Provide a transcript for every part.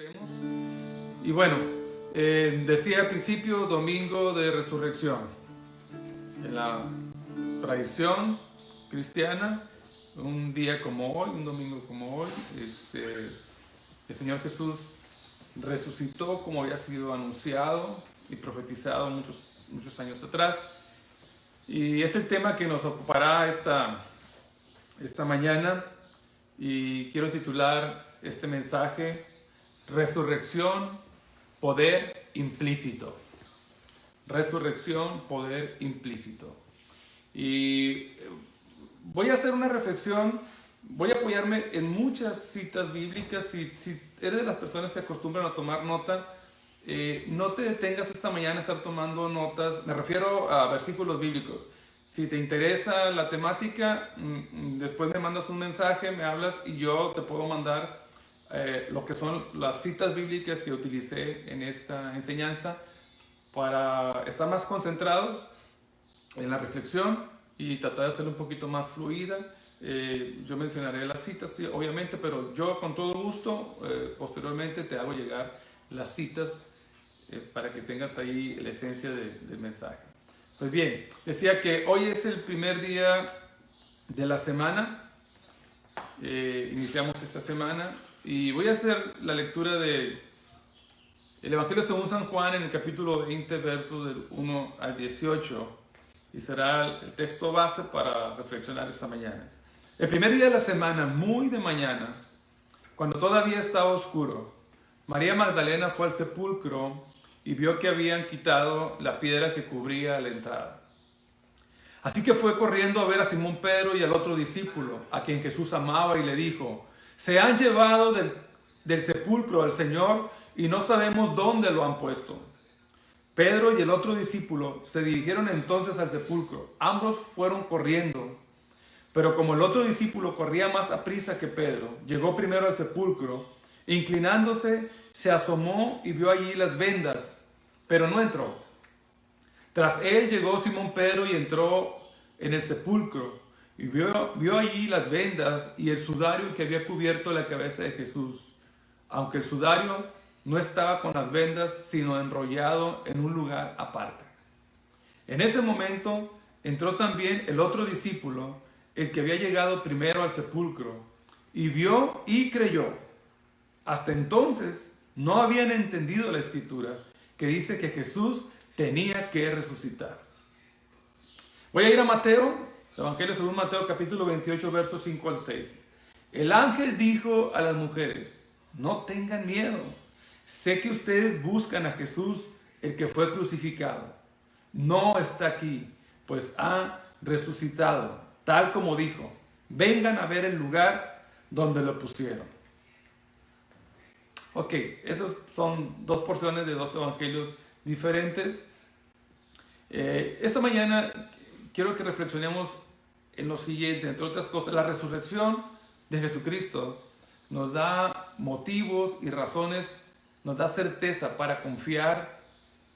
conocemos. Y bueno, decía al principio, domingo de resurrección. En la tradición cristiana, un día como hoy, un domingo como hoy, el Señor Jesús resucitó como había sido anunciado y profetizado muchos años atrás. Y es el tema que nos ocupará esta mañana. Y quiero titular este mensaje: Resurrección, poder implícito. Resurrección, poder implícito. Y voy a hacer una reflexión, voy a apoyarme en muchas citas bíblicas. Si eres de las personas que acostumbran a tomar nota, no te detengas esta mañana a estar tomando notas. Me refiero a versículos bíblicos. Si te interesa la temática, después me mandas un mensaje, me hablas y yo te puedo mandar lo que son las citas bíblicas que utilicé en esta enseñanza para estar más concentrados en la reflexión y tratar de hacerlo un poquito más fluida. Yo mencionaré las citas, sí, obviamente, pero yo con todo gusto posteriormente te hago llegar las citas para que tengas ahí la esencia del mensaje. Pues bien, decía que hoy es el primer día de la semana. Iniciamos esta semana y voy a hacer la lectura del Evangelio según San Juan en el capítulo 20, versos del 1 al 18, y será el texto base para reflexionar esta mañana. El primer día de la semana, muy de mañana, cuando todavía estaba oscuro, María Magdalena fue al sepulcro y vio que habían quitado la piedra que cubría la entrada. Así que fue corriendo a ver a Simón Pedro y al otro discípulo, a quien Jesús amaba, y le dijo: se han llevado del sepulcro al Señor y no sabemos dónde lo han puesto. Pedro y el otro discípulo se dirigieron entonces al sepulcro. Ambos fueron corriendo, pero como el otro discípulo corría más aprisa que Pedro, llegó primero al sepulcro. Inclinándose, se asomó y vio allí las vendas, pero no entró. Tras él llegó Simón Pedro y entró en el sepulcro y vio allí las vendas y el sudario que había cubierto la cabeza de Jesús, aunque el sudario no estaba con las vendas, sino enrollado en un lugar aparte. En ese momento entró también el otro discípulo, el que había llegado primero al sepulcro, y vio y creyó. Hasta entonces no habían entendido la escritura que dice que Jesús tenía que resucitar. Voy a ir a Mateo, Evangelio según Mateo, capítulo 28, versos 5 al 6. El ángel dijo a las mujeres: no tengan miedo. Sé que ustedes buscan a Jesús, el que fue crucificado. No está aquí, pues ha resucitado, tal como dijo. Vengan a ver el lugar donde lo pusieron. Ok, esos son dos porciones de dos evangelios diferentes. Esta mañana quiero que reflexionemos en lo siguiente. Entre otras cosas, la resurrección de Jesucristo nos da motivos y razones, nos da certeza para confiar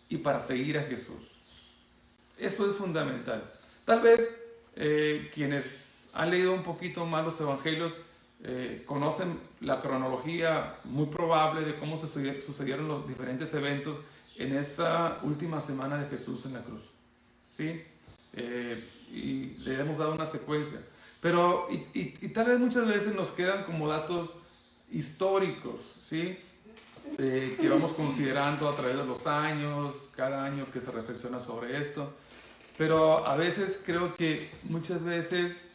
y para seguir a Jesús. Esto es fundamental. Tal vez quienes han leído un poquito más los evangelios conocen la cronología muy probable de cómo sucedieron los diferentes eventos en esa última semana de Jesús en la cruz, ¿sí? Y le hemos dado una secuencia, pero y tal vez muchas veces nos quedan como datos históricos, ¿sí? Que vamos considerando a través de los años, cada año que se reflexiona sobre esto, pero a veces creo que muchas veces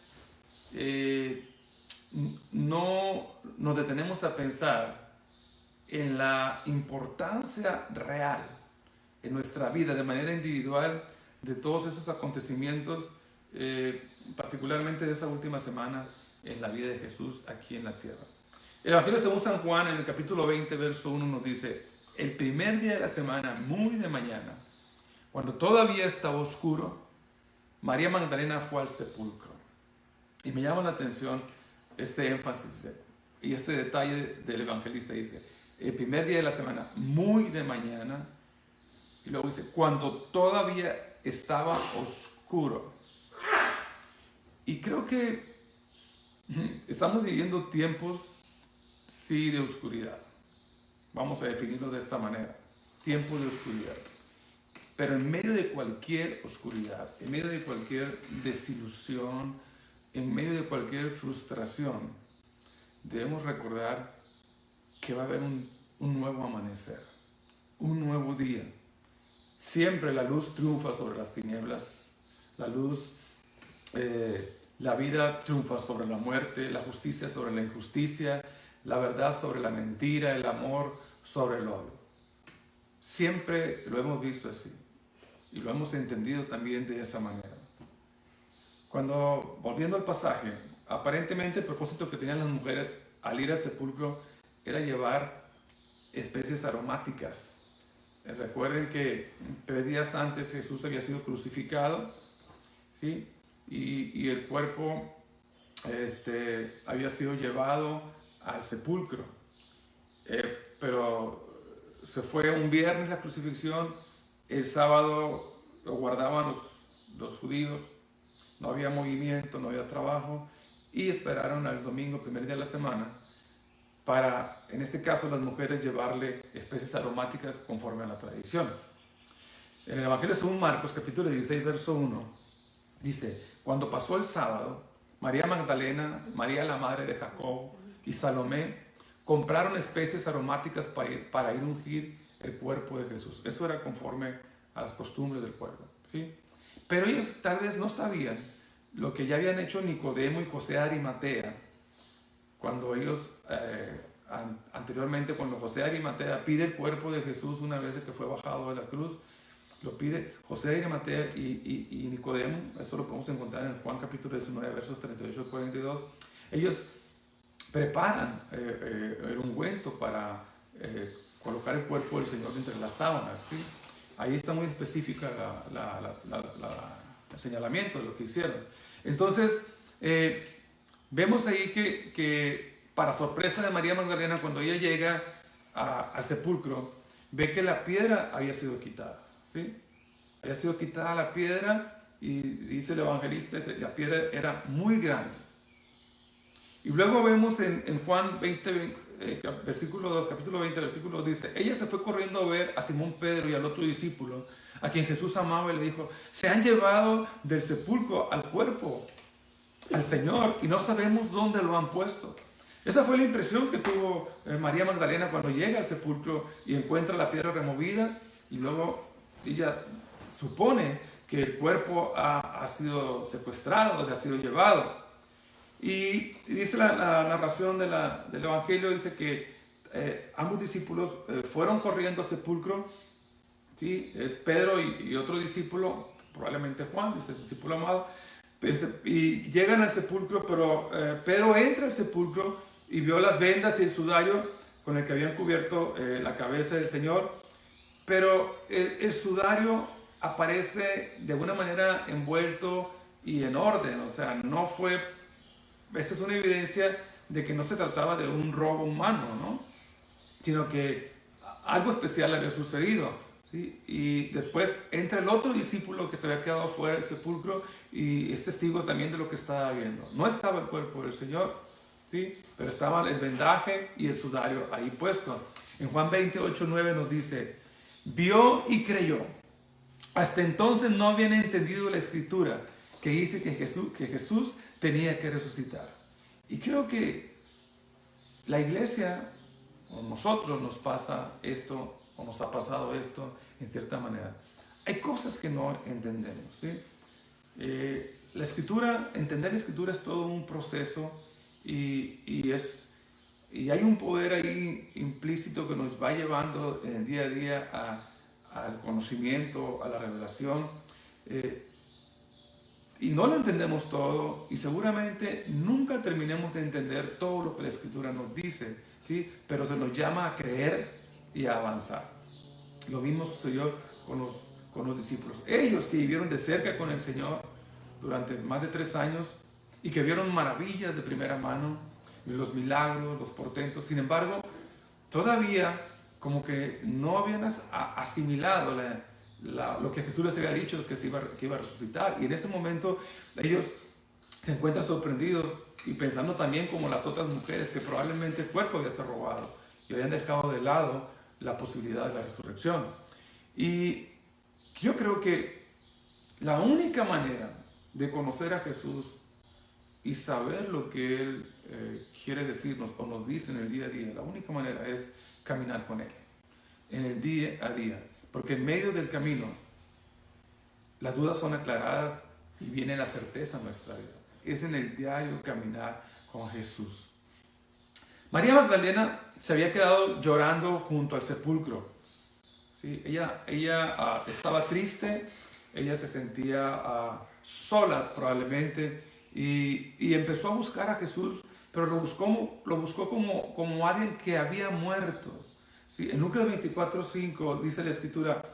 no nos detenemos a pensar en la importancia real en nuestra vida de manera individual de todos esos acontecimientos, particularmente de esa última semana en la vida de Jesús aquí en la tierra. El Evangelio según San Juan en el capítulo 20, verso 1 nos dice: el primer día de la semana, muy de mañana, cuando todavía estaba oscuro, María Magdalena fue al sepulcro. Y me llama la atención este énfasis y este detalle del evangelista. Dice: el primer día de la semana, muy de mañana, y luego dice: cuando todavía estaba oscuro. Y creo que estamos viviendo tiempos, sí, de oscuridad. Vamos a definirlo de esta manera. Tiempo de oscuridad. Pero en medio de cualquier oscuridad, en medio de cualquier desilusión, en medio de cualquier frustración, debemos recordar que va a haber un nuevo amanecer, un nuevo día. Siempre la luz triunfa sobre las tinieblas, la luz, la vida triunfa sobre la muerte, la justicia sobre la injusticia, la verdad sobre la mentira, el amor sobre el odio. Siempre lo hemos visto así y lo hemos entendido también de esa manera. Cuando, volviendo al pasaje, aparentemente el propósito que tenían las mujeres al ir al sepulcro era llevar especies aromáticas. Recuerden que 3 días antes Jesús había sido crucificado, ¿sí? Y el cuerpo había sido llevado al sepulcro. Pero se fue un viernes la crucifixión, el sábado lo guardaban los judíos, no había movimiento, no había trabajo, y esperaron al domingo, primer día de la semana, para, en este caso, las mujeres llevarle especies aromáticas conforme a la tradición. En el Evangelio según Marcos, capítulo 16, verso 1, dice: cuando pasó el sábado, María Magdalena, María la madre de Jacob y Salomé compraron especies aromáticas para ir a ungir el cuerpo de Jesús. Eso era conforme a las costumbres del pueblo, ¿sí? Pero ellos tal vez no sabían lo que ya habían hecho Nicodemo y José de Arimatea, cuando ellos, anteriormente, cuando José de Arimatea pide el cuerpo de Jesús una vez que fue bajado de la cruz, lo pide José de Arimatea y Nicodemo. Eso lo podemos encontrar en Juan capítulo 19, versos 38 y 42. Ellos preparan el ungüento para colocar el cuerpo del Señor entre las sábanas, ¿sí? Ahí está muy específica el señalamiento de lo que hicieron. Entonces, vemos ahí que para sorpresa de María Magdalena, cuando ella llega al sepulcro, ve que la piedra había sido quitada, ¿sí? Había sido quitada la piedra, y dice el evangelista, la piedra era muy grande. Y luego vemos en Juan 20, versículo 2, capítulo 20, versículo 2, dice: ella se fue corriendo a ver a Simón Pedro y al otro discípulo, a quien Jesús amaba, y le dijo: se han llevado del sepulcro al cuerpo, al Señor, y no sabemos dónde lo han puesto. Esa fue la impresión que tuvo María Magdalena cuando llega al sepulcro y encuentra la piedra removida, y luego ella supone que el cuerpo ha sido secuestrado, ha sido llevado. Y dice la narración del Evangelio, dice que ambos discípulos fueron corriendo al sepulcro, ¿sí? Pedro y otro discípulo, probablemente Juan, dice el discípulo amado, y llegan al sepulcro, pero Pedro entra al sepulcro y vio las vendas y el sudario con el que habían cubierto la cabeza del Señor, pero el sudario aparece de alguna manera envuelto y en orden, o sea, no fue... Esta es una evidencia de que no se trataba de un robo humano, ¿no? Sino que algo especial había sucedido, ¿sí? Y después entra el otro discípulo que se había quedado fuera del sepulcro y es testigo también de lo que estaba viendo. No estaba el cuerpo del Señor, ¿sí? Pero estaba el vendaje y el sudario ahí puesto. En Juan 28, 9 nos dice: vio y creyó. Hasta entonces no habían entendido la escritura que dice que Jesús tenía que resucitar. Y creo que la iglesia, o nosotros, nos pasa esto, o nos ha pasado esto en cierta manera. Hay cosas que no entendemos, ¿sí? La escritura, entender la escritura es todo un proceso y hay un poder ahí implícito que nos va llevando en el día a día al conocimiento, a la revelación. Y no lo entendemos todo, y seguramente nunca terminemos de entender todo lo que la Escritura nos dice, ¿sí? Pero se nos llama a creer y a avanzar. Lo mismo sucedió con los discípulos. Ellos que vivieron de cerca con el Señor durante más de 3 años y que vieron maravillas de primera mano, los milagros, los portentos. Sin embargo, todavía como que no habían asimilado lo que Jesús les había dicho, que iba a resucitar. Y en ese momento ellos se encuentran sorprendidos y pensando también como las otras mujeres que probablemente el cuerpo había sido robado y habían dejado de lado la posibilidad de la resurrección. Y yo creo que la única manera de conocer a Jesús y saber lo que Él quiere decirnos o nos dice en el día a día, la única manera es caminar con Él, en el día a día. Porque en medio del camino, las dudas son aclaradas y viene la certeza a nuestra vida. Es en el diario caminar con Jesús. María Magdalena se había quedado llorando junto al sepulcro. ¿Sí? Ella estaba triste, ella se sentía sola probablemente y empezó a buscar a Jesús, pero lo buscó como alguien que había muerto. ¿Sí? En Lucas 24:5 dice la Escritura,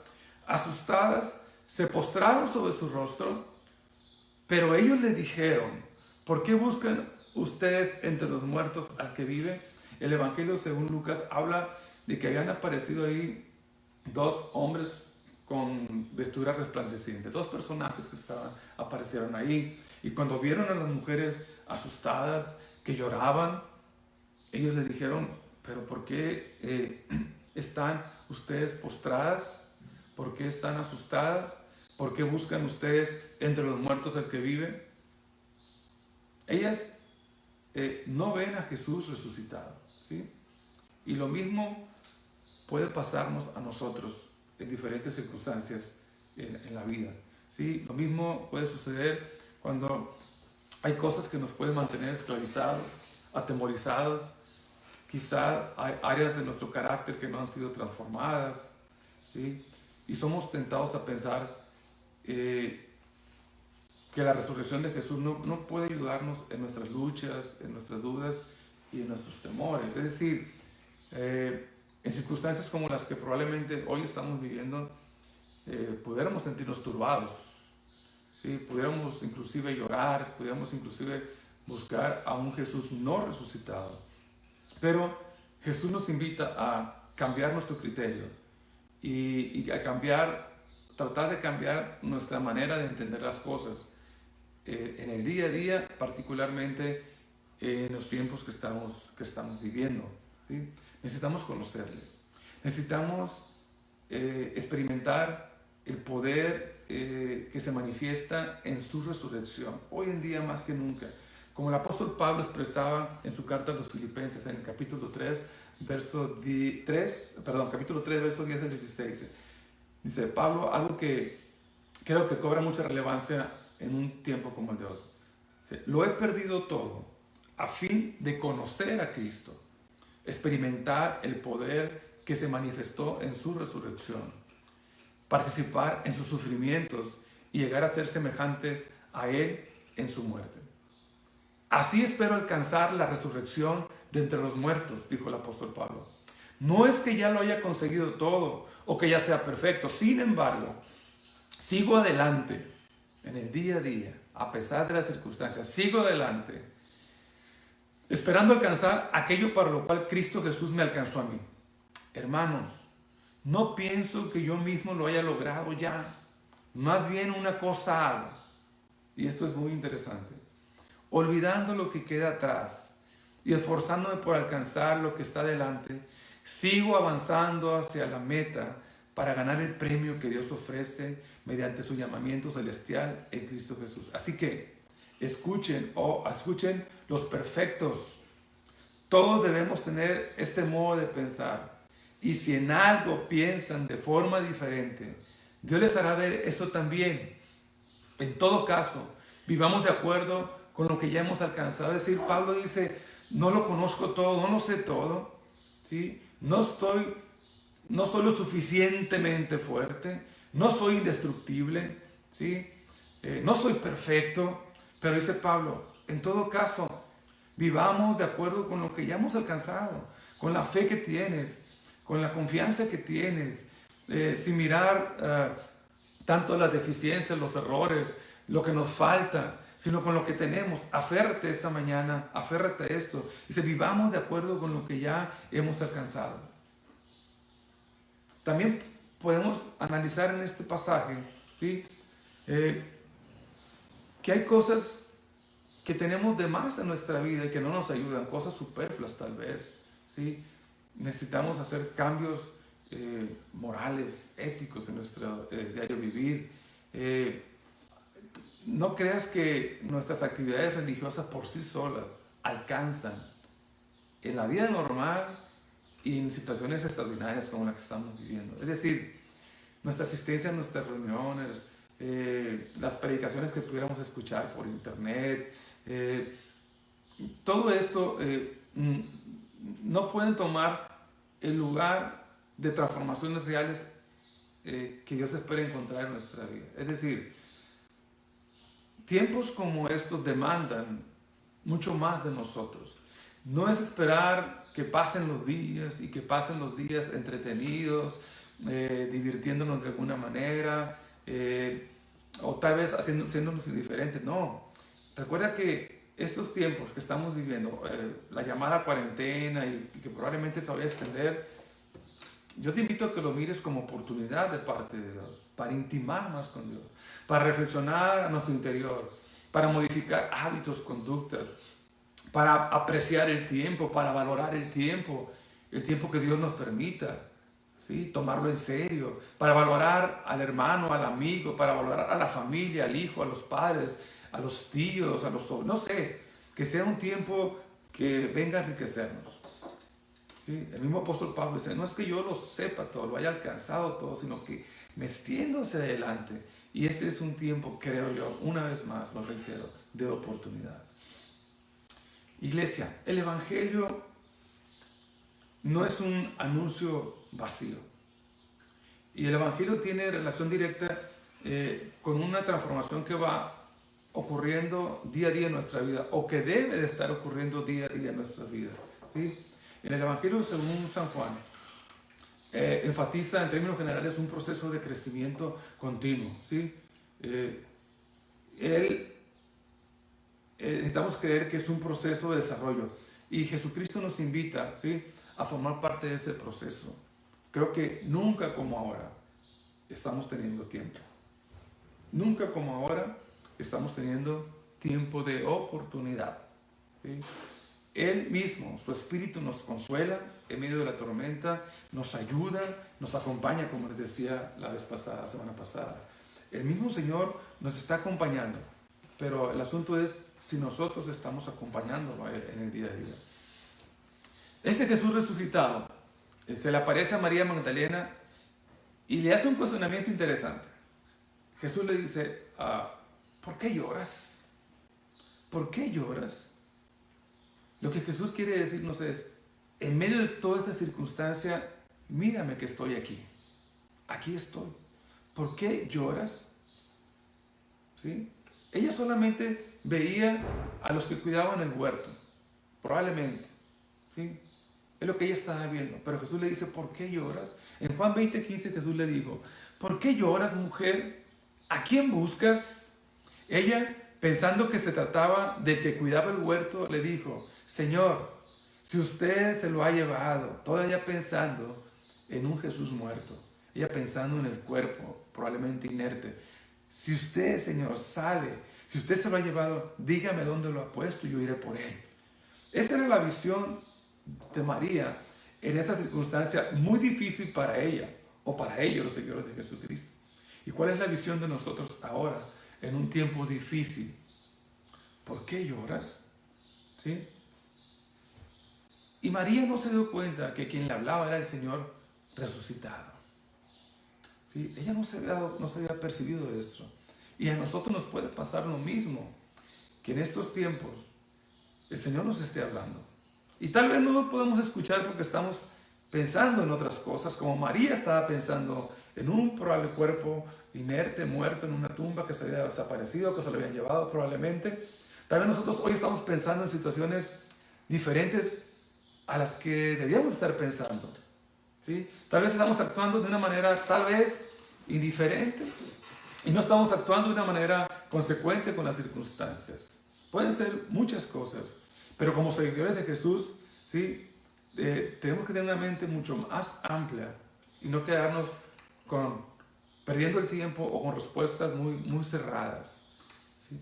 asustadas se postraron sobre su rostro, pero ellos le dijeron, ¿por qué buscan ustedes entre los muertos al que vive? El Evangelio según Lucas habla de que habían aparecido ahí dos hombres con vestiduras resplandecientes, dos personajes que aparecieron ahí, y cuando vieron a las mujeres asustadas, que lloraban, ellos le dijeron, pero ¿por qué están ustedes postradas? ¿Por qué están asustadas? ¿Por qué buscan ustedes entre los muertos al que vive? Ellas no ven a Jesús resucitado, ¿sí? Y lo mismo puede pasarnos a nosotros en diferentes circunstancias en la vida, ¿sí? Lo mismo puede suceder cuando hay cosas que nos pueden mantener esclavizados, atemorizados. Quizá hay áreas de nuestro carácter que no han sido transformadas, ¿sí? Y somos tentados a pensar que la resurrección de Jesús no puede ayudarnos en nuestras luchas, en nuestras dudas y en nuestros temores. Es decir, en circunstancias como las que probablemente hoy estamos viviendo, pudiéramos sentirnos turbados, ¿sí? Pudiéramos inclusive llorar, pudiéramos inclusive buscar a un Jesús no resucitado. Pero Jesús nos invita a cambiar nuestro criterio y a tratar de cambiar nuestra manera de entender las cosas en el día a día, particularmente en los tiempos que estamos viviendo, ¿sí? Necesitamos conocerle, necesitamos experimentar el poder que se manifiesta en su resurrección, hoy en día más que nunca. Como el apóstol Pablo expresaba en su carta a los Filipenses en el capítulo 3, verso 10 al 16. Dice Pablo algo que creo que cobra mucha relevancia en un tiempo como el de hoy. Dice, lo he perdido todo a fin de conocer a Cristo, experimentar el poder que se manifestó en su resurrección, participar en sus sufrimientos y llegar a ser semejantes a Él en su muerte. Así espero alcanzar la resurrección de entre los muertos, dijo el apóstol Pablo. No es que ya lo haya conseguido todo o que ya sea perfecto. Sin embargo, sigo adelante en el día a día, a pesar de las circunstancias. Sigo adelante, esperando alcanzar aquello para lo cual Cristo Jesús me alcanzó a mí. Hermanos, no pienso que yo mismo lo haya logrado ya. Más bien una cosa hago. Y esto es muy interesante. Olvidando lo que queda atrás y esforzándome por alcanzar lo que está delante, sigo avanzando hacia la meta para ganar el premio que Dios ofrece mediante su llamamiento celestial en Cristo Jesús. Así que escuchen los perfectos. Todos debemos tener este modo de pensar. Y si en algo piensan de forma diferente, Dios les hará ver eso también. En todo caso, vivamos de acuerdo con lo que ya hemos alcanzado. Es decir, Pablo dice, no lo conozco todo, no lo sé todo, ¿sí? No soy lo suficientemente fuerte, no soy indestructible, ¿sí? No soy perfecto, pero dice Pablo, en todo caso, vivamos de acuerdo con lo que ya hemos alcanzado, con la fe que tienes, con la confianza que tienes, sin mirar tanto las deficiencias, los errores, lo que nos falta, sino con lo que tenemos. Aférrate esta mañana, aférrate a esto. Y si vivamos de acuerdo con lo que ya hemos alcanzado. También podemos analizar en este pasaje, ¿sí? Que hay cosas que tenemos de más en nuestra vida y que no nos ayudan, cosas superfluas tal vez, ¿sí? necesitamos hacer cambios morales, éticos en nuestro diario vivir. No creas que nuestras actividades religiosas por sí solas alcanzan en la vida normal y en situaciones extraordinarias como la que estamos viviendo. Es decir, nuestra asistencia a nuestras reuniones, las predicaciones que pudiéramos escuchar por internet, todo esto no pueden tomar el lugar de transformaciones reales que Dios espera encontrar en nuestra vida. Es decir, tiempos como estos demandan mucho más de nosotros. No es esperar que pasen los días y que pasen los días entretenidos, divirtiéndonos de alguna manera, o tal vez haciéndonos indiferentes. No, recuerda que estos tiempos que estamos viviendo, la llamada cuarentena y que probablemente se vaya a extender, yo te invito a que lo mires como oportunidad de parte de Dios, para intimar más con Dios, para reflexionar a nuestro interior, para modificar hábitos, conductas, para apreciar el tiempo, para valorar el tiempo que Dios nos permita, ¿sí? Tomarlo en serio, para valorar al hermano, al amigo, para valorar a la familia, al hijo, a los padres, a los tíos, a los sobrinos, no sé, que sea un tiempo que venga a enriquecernos. ¿Sí? El mismo apóstol Pablo dice, no es que yo lo sepa todo, lo haya alcanzado todo, sino que me extiendo hacia adelante. Y este es un tiempo, creo yo, una vez más, lo reitero, de oportunidad. Iglesia, el Evangelio no es un anuncio vacío. Y el Evangelio tiene relación directa con una transformación que va ocurriendo día a día en nuestra vida, o que debe de estar ocurriendo día a día en nuestra vida, ¿sí? En el Evangelio según San Juan, enfatiza en términos generales un proceso de crecimiento continuo, ¿sí? Necesitamos creer que es un proceso de desarrollo y Jesucristo nos invita, ¿sí?, a formar parte de ese proceso. Creo que nunca como ahora estamos teniendo tiempo. Nunca como ahora estamos teniendo tiempo de oportunidad, ¿sí? Él mismo, su Espíritu nos consuela en medio de la tormenta, nos ayuda, nos acompaña, como les decía la semana pasada. El mismo Señor nos está acompañando, pero el asunto es si nosotros estamos acompañándolo a Él en el día a día. Este Jesús resucitado se le aparece a María Magdalena y le hace un cuestionamiento interesante. Jesús le dice, ¿por qué lloras? ¿Por qué lloras? Lo que Jesús quiere decirnos es, en medio de toda esta circunstancia, mírame que estoy aquí. Aquí estoy. ¿Por qué lloras? ¿Sí? Ella solamente veía a los que cuidaban el huerto, probablemente, ¿sí? Es lo que ella estaba viendo. Pero Jesús le dice, ¿por qué lloras? En Juan 20:15 Jesús le dijo, ¿por qué lloras, mujer? ¿A quién buscas? Ella, pensando que se trataba del que cuidaba el huerto, le dijo, Señor, si usted se lo ha llevado, todavía pensando en un Jesús muerto, ella pensando en el cuerpo, probablemente inerte. Si usted, Señor, sabe, si usted se lo ha llevado, dígame dónde lo ha puesto y yo iré por él. Esa era la visión de María en esa circunstancia muy difícil para ella, o para ellos, los seguidores de Jesucristo. ¿Y cuál es la visión de nosotros ahora, en un tiempo difícil? ¿Por qué lloras? ¿Sí? Y María no se dio cuenta que quien le hablaba era el Señor resucitado. ¿Sí? Ella no se había percibido de esto. Y a nosotros nos puede pasar lo mismo, que en estos tiempos el Señor nos esté hablando. Y tal vez no lo podemos escuchar porque estamos pensando en otras cosas, como María estaba pensando en un probable cuerpo inerte, muerto en una tumba que se había desaparecido, que se lo habían llevado probablemente. Tal vez nosotros hoy estamos pensando en situaciones diferentes a las que debíamos estar pensando, ¿sí? Tal vez estamos actuando de una manera tal vez indiferente y no estamos actuando de una manera consecuente con las circunstancias. Pueden ser muchas cosas, pero como seguidores de Jesús, ¿sí?, tenemos que tener una mente mucho más amplia y no quedarnos perdiendo el tiempo o con respuestas muy cerradas, ¿sí?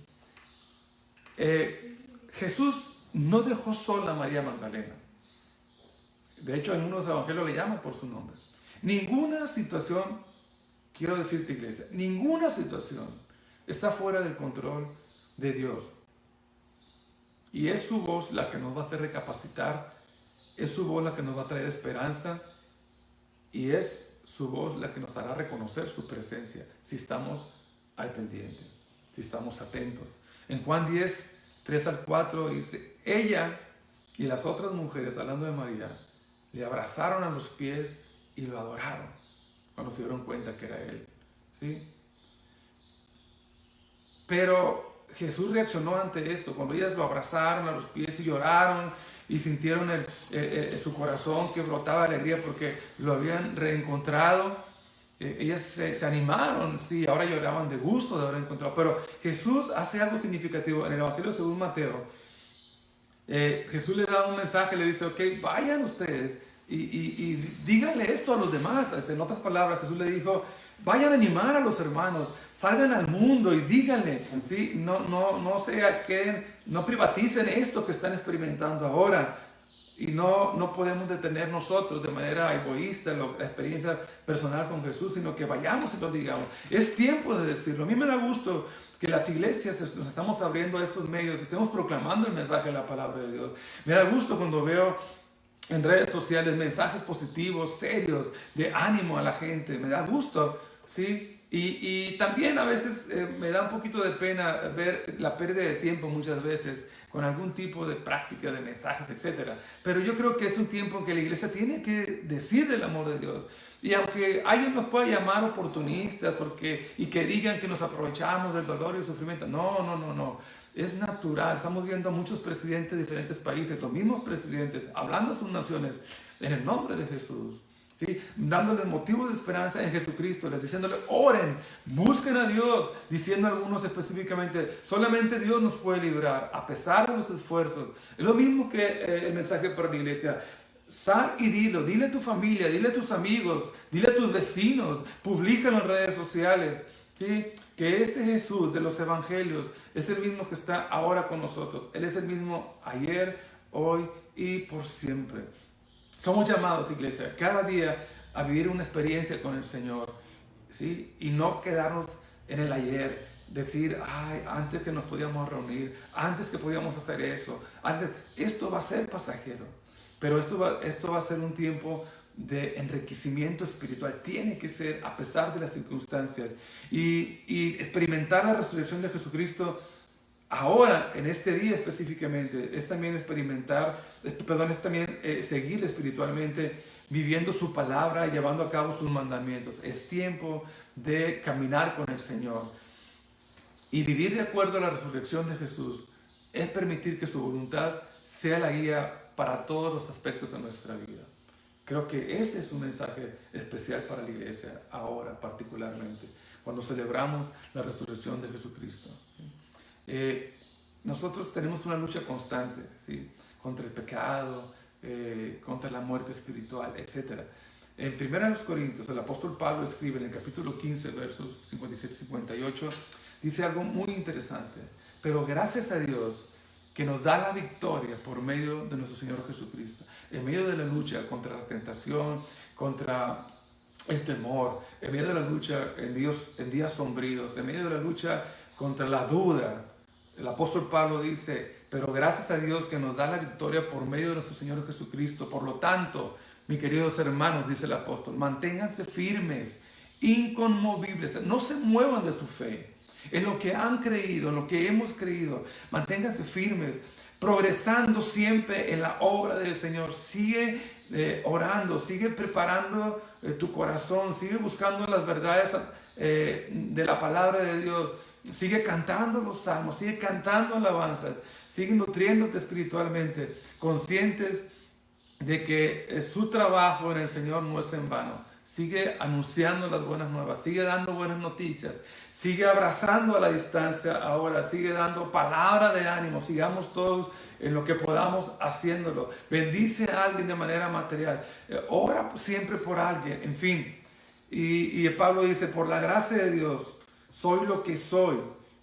Jesús no dejó sola a María Magdalena. De hecho, en unos evangelios le llaman por su nombre. Ninguna situación, quiero decirte, iglesia, ninguna situación está fuera del control de Dios. Y es su voz la que nos va a hacer recapacitar, es su voz la que nos va a traer esperanza y es su voz la que nos hará reconocer su presencia si estamos al pendiente, si estamos atentos. En Juan 10, 3 al 4 dice, ella y las otras mujeres, hablando de María, le abrazaron a los pies y lo adoraron cuando se dieron cuenta que era él, ¿sí? Pero Jesús reaccionó ante esto, cuando ellas lo abrazaron a los pies y lloraron y sintieron su corazón que brotaba de alegría porque lo habían reencontrado. Ellas se animaron, sí, ahora lloraban de gusto de haber encontrado. Pero Jesús hace algo significativo. En el Evangelio según Mateo, Jesús le da un mensaje, le dice, ok, vayan ustedes y díganle esto a los demás. En otras palabras, Jesús le dijo, vayan a animar a los hermanos, salgan al mundo y díganle, ¿sí? No se queden, no privaticen esto que están experimentando ahora. Y no podemos detener nosotros de manera egoísta la experiencia personal con Jesús, sino que vayamos y lo digamos. Es tiempo de decirlo. A mí me da gusto que las iglesias nos estamos abriendo a estos medios, que estemos proclamando el mensaje de la palabra de Dios. Me da gusto cuando veo en redes sociales mensajes positivos, serios, de ánimo a la gente. Me da gusto, ¿sí? Y también a veces me da un poquito de pena ver la pérdida de tiempo muchas veces con algún tipo de práctica de mensajes, etc. Pero yo creo que es un tiempo en que la iglesia tiene que decir del amor de Dios. Y aunque alguien nos pueda llamar oportunistas y que digan que nos aprovechamos del dolor y el sufrimiento, no. Es natural. Estamos viendo a muchos presidentes de diferentes países, los mismos presidentes, hablando a sus naciones en el nombre de Jesús, ¿sí? Dándoles motivos de esperanza en Jesucristo, les diciéndole, oren, busquen a Dios, diciendo algunos específicamente, solamente Dios nos puede librar, a pesar de los esfuerzos. Es lo mismo que el mensaje para la iglesia. Sal y dile a tu familia, dile a tus amigos, dile a tus vecinos, publícalo en redes sociales, ¿sí? Que este Jesús de los evangelios es el mismo que está ahora con nosotros. Él es el mismo ayer, hoy y por siempre. Somos llamados, iglesia, cada día a vivir una experiencia con el Señor, ¿sí? Y no quedarnos en el ayer, decir, ay, antes que nos podíamos reunir, antes que podíamos hacer eso, antes, esto va a ser pasajero, pero esto va a ser un tiempo de enriquecimiento espiritual. Tiene que ser a pesar de las circunstancias y experimentar la resurrección de Jesucristo ahora, en este día específicamente, es también seguir espiritualmente, viviendo su palabra, llevando a cabo sus mandamientos. Es tiempo de caminar con el Señor. Y vivir de acuerdo a la resurrección de Jesús es permitir que su voluntad sea la guía para todos los aspectos de nuestra vida. Creo que este es un mensaje especial para la iglesia ahora, particularmente, cuando celebramos la resurrección de Jesucristo. Nosotros tenemos una lucha constante, ¿sí? Contra el pecado, contra la muerte espiritual, etc. En 1 Corintios, el apóstol Pablo escribe en el capítulo 15, versos 57-58, dice algo muy interesante. Pero gracias a Dios que nos da la victoria por medio de nuestro Señor Jesucristo, en medio de la lucha contra la tentación, contra el temor, en medio de la lucha en días sombríos, en medio de la lucha contra la duda. El apóstol Pablo dice, pero gracias a Dios que nos da la victoria por medio de nuestro Señor Jesucristo. Por lo tanto, mis queridos hermanos, dice el apóstol, manténganse firmes, inconmovibles, no se muevan de su fe, en lo que han creído, en lo que hemos creído. Manténganse firmes, progresando siempre en la obra del Señor. Sigue orando, sigue preparando tu corazón, sigue buscando las verdades de la palabra de Dios. Sigue cantando los salmos, sigue cantando alabanzas, sigue nutriéndote espiritualmente, conscientes de que su trabajo en el Señor no es en vano. Sigue anunciando las buenas nuevas, sigue dando buenas noticias, sigue abrazando a la distancia ahora, sigue dando palabra de ánimo. Sigamos todos en lo que podamos haciéndolo. Bendice a alguien de manera material, ora siempre por alguien, en fin. Y Pablo dice, por la gracia de Dios, soy lo que soy,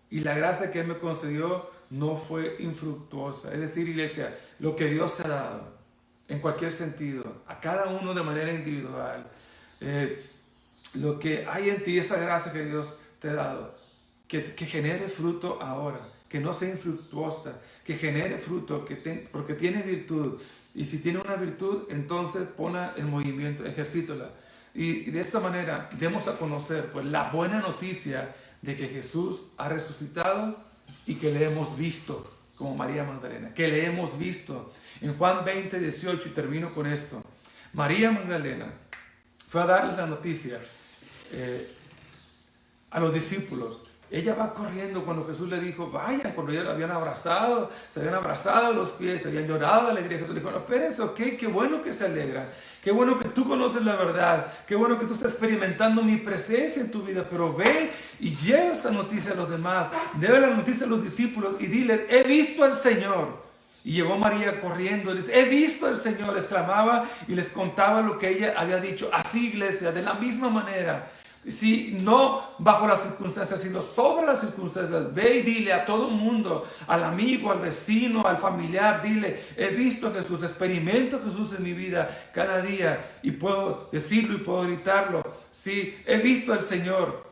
y la gracia que Él me concedió no fue infructuosa. Es decir, iglesia, lo que Dios te ha dado, en cualquier sentido, a cada uno de manera individual. Lo que hay en ti, esa gracia que Dios te ha dado, que genere fruto ahora, que no sea infructuosa, que genere fruto, porque tiene virtud. Y si tiene una virtud, entonces ponla en movimiento, ejercítala. Y de esta manera demos a conocer pues, la buena noticia de que Jesús ha resucitado y que le hemos visto, como María Magdalena, que le hemos visto. En Juan 20, 18, y termino con esto, María Magdalena fue a darles la noticia a los discípulos. Ella va corriendo cuando Jesús le dijo, vayan, cuando ellos habían abrazado, se habían abrazado los pies, se habían llorado de alegría. Jesús le dijo, no, espérense, ok, qué bueno que se alegran, qué bueno que tú conoces la verdad, qué bueno que tú estás experimentando mi presencia en tu vida, pero ve y lleva esta noticia a los demás, lleva la noticia a los discípulos y dile, he visto al Señor. Y llegó María corriendo, y dice, he visto al Señor, exclamaba y les contaba lo que ella había dicho. Así, iglesia, de la misma manera, si no bajo las circunstancias, sino sobre las circunstancias, ve y dile a todo el mundo, al amigo, al vecino, al familiar, dile, he visto a Jesús, experimento a Jesús en mi vida cada día y puedo decirlo y puedo gritarlo. Sí, he visto al Señor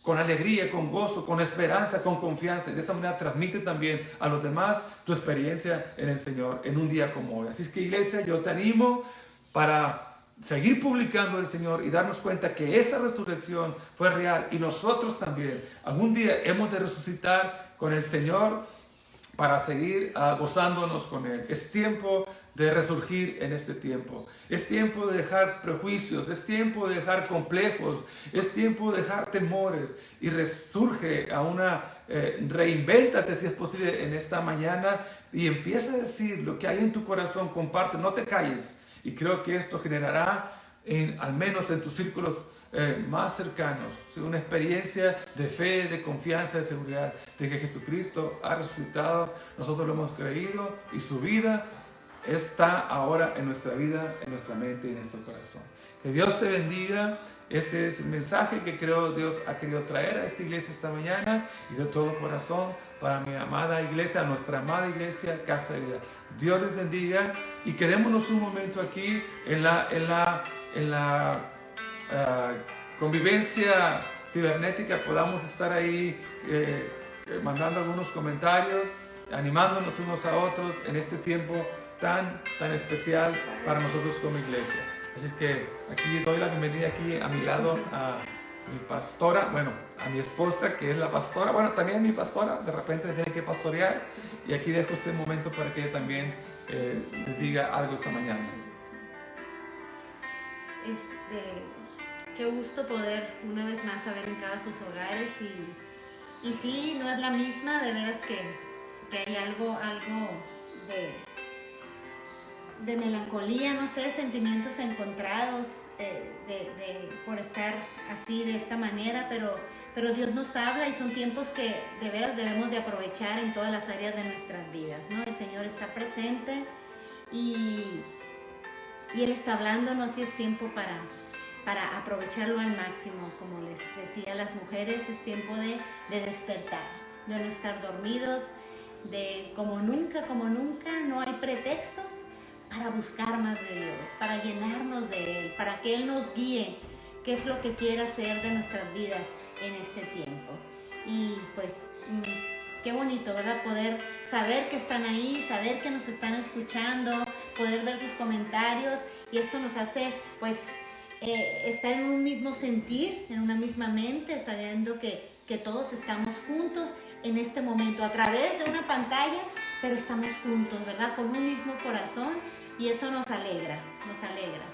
con alegría, con gozo, con esperanza, con confianza. Y de esa manera transmite también a los demás tu experiencia en el Señor en un día como hoy. Así es que, iglesia, yo te animo para seguir publicando el Señor y darnos cuenta que esa resurrección fue real y nosotros también algún día hemos de resucitar con el Señor para seguir gozándonos con Él. Es tiempo de resurgir en este tiempo. Es tiempo de dejar prejuicios, es tiempo de dejar complejos, es tiempo de dejar temores y resurge a una, reinvéntate si es posible en esta mañana y empieza a decir lo que hay en tu corazón, comparte, no te calles. Y creo que esto generará, al menos en tus círculos más cercanos, una experiencia de fe, de confianza, de seguridad, de que Jesucristo ha resucitado, nosotros lo hemos creído y su vida está ahora en nuestra vida, en nuestra mente y en nuestro corazón. Que Dios te bendiga. Este es el mensaje que creo Dios ha querido traer a esta iglesia esta mañana y de todo corazón para mi amada iglesia, nuestra amada iglesia, Casa de Vida. Dios les bendiga y quedémonos un momento aquí en la convivencia cibernética, podamos estar ahí mandando algunos comentarios, animándonos unos a otros en este tiempo tan especial para nosotros como iglesia. Así es que aquí doy la bienvenida aquí a mi lado a mi pastora, bueno, a mi esposa que es la pastora, bueno, también mi pastora, de repente me tiene que pastorear y aquí dejo este momento para que ella también les diga algo esta mañana. Qué gusto poder una vez más haber entrado a sus hogares y sí, no es la misma, de veras que hay algo de melancolía, no sé, sentimientos encontrados por estar así de esta manera, pero Dios nos habla y son tiempos que de veras debemos de aprovechar en todas las áreas de nuestras vidas, ¿no? El Señor está presente y Él está hablándonos y es tiempo para aprovecharlo al máximo. Como les decía a las mujeres, es tiempo de despertar, de no estar dormidos, de como nunca, no hay pretextos para buscar más de Dios, para llenarnos de Él, para que Él nos guíe qué es lo que quiere hacer de nuestras vidas en este tiempo. Y pues qué bonito, ¿verdad? Poder saber que están ahí, saber que nos están escuchando, poder ver sus comentarios y esto nos hace pues estar en un mismo sentir, en una misma mente, sabiendo que todos estamos juntos en este momento a través de una pantalla, pero estamos juntos, ¿verdad? Con un mismo corazón y eso nos alegra, nos alegra.